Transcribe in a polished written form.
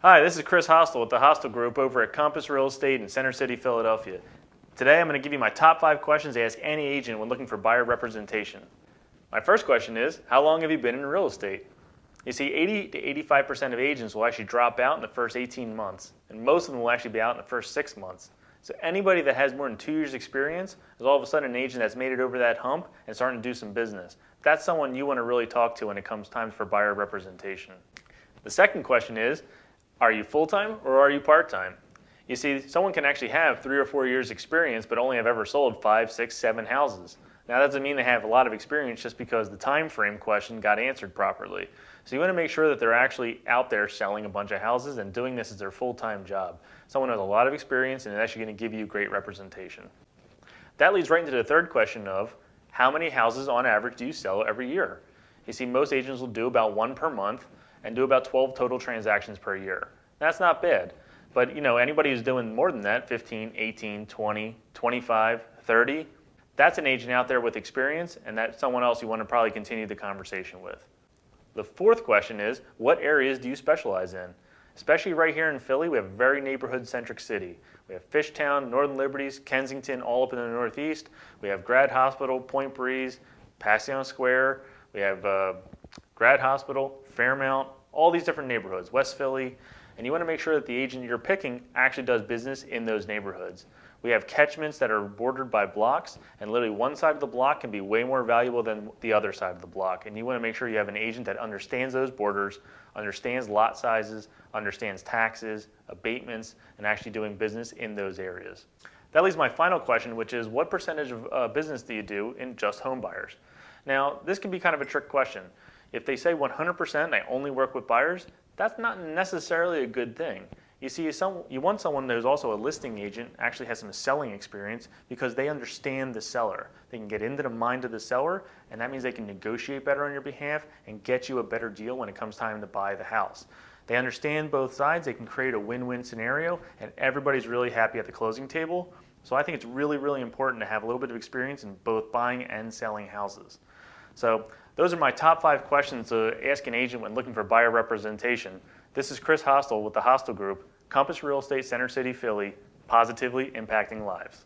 Hi, this is Chris Hostel with the Hostel Group over at Compass Real Estate in Center City, Philadelphia. Today I'm going to give you my top 5 questions to ask any agent when looking for buyer representation. My first question is, how long have you been in real estate? You see, 80 to 85% of agents will actually drop out in the first 18 months, and most of them will actually be out in the first 6 months. So anybody that has more than 2 years experience is all of a sudden an agent that's made it over that hump and starting to do some business. That's someone you want to really talk to when it comes time for buyer representation. The second question is, are you full-time or are you part-time? You see, someone can actually have 3 or 4 years experience but only have ever sold 5, 6, 7 houses. Now that doesn't mean they have a lot of experience just because the time frame question got answered properly. So you want to make sure that they're actually out there selling a bunch of houses and doing this as their full-time job. Someone who has a lot of experience and is actually going to give you great representation. That leads right into the third question of, how many houses on average do you sell every year? You see, most agents will do about 1 per month and do about 12 total transactions per year. That's not bad, but anybody who's doing more than that, 15, 18, 20, 25, 30, that's an agent out there with experience, and that's someone else you want to probably continue the conversation with. The fourth question is, what areas do you specialize in? Especially right here in Philly, we have a very neighborhood-centric city. We have Fishtown, Northern Liberties, Kensington, all up in the Northeast. We have Grad Hospital, Point Breeze, Passion Square. We have Grad Hospital, Fairmount, all these different neighborhoods, West Philly. And you want to make sure that the agent you're picking actually does business in those neighborhoods. We have catchments that are bordered by blocks, and literally one side of the block can be way more valuable than the other side of the block. And you want to make sure you have an agent that understands those borders, understands lot sizes, understands taxes, abatements, and actually doing business in those areas. That leaves my final question, which is, what percentage of business do you do in just home buyers? Now, this can be kind of a trick question. If they say 100% I only work with buyers, that's not necessarily a good thing. You see, you want someone who's also a listing agent, actually has some selling experience, because they understand the seller. They can get into the mind of the seller, and that means they can negotiate better on your behalf and get you a better deal when it comes time to buy the house. They understand both sides, they can create a win-win scenario, and everybody's really happy at the closing table. So I think it's really, really important to have a little bit of experience in both buying and selling houses. So those are my top 5 questions to ask an agent when looking for buyer representation. This is Chris Hostel with the Hostel Group, Compass Real Estate, Center City, Philly, positively impacting lives.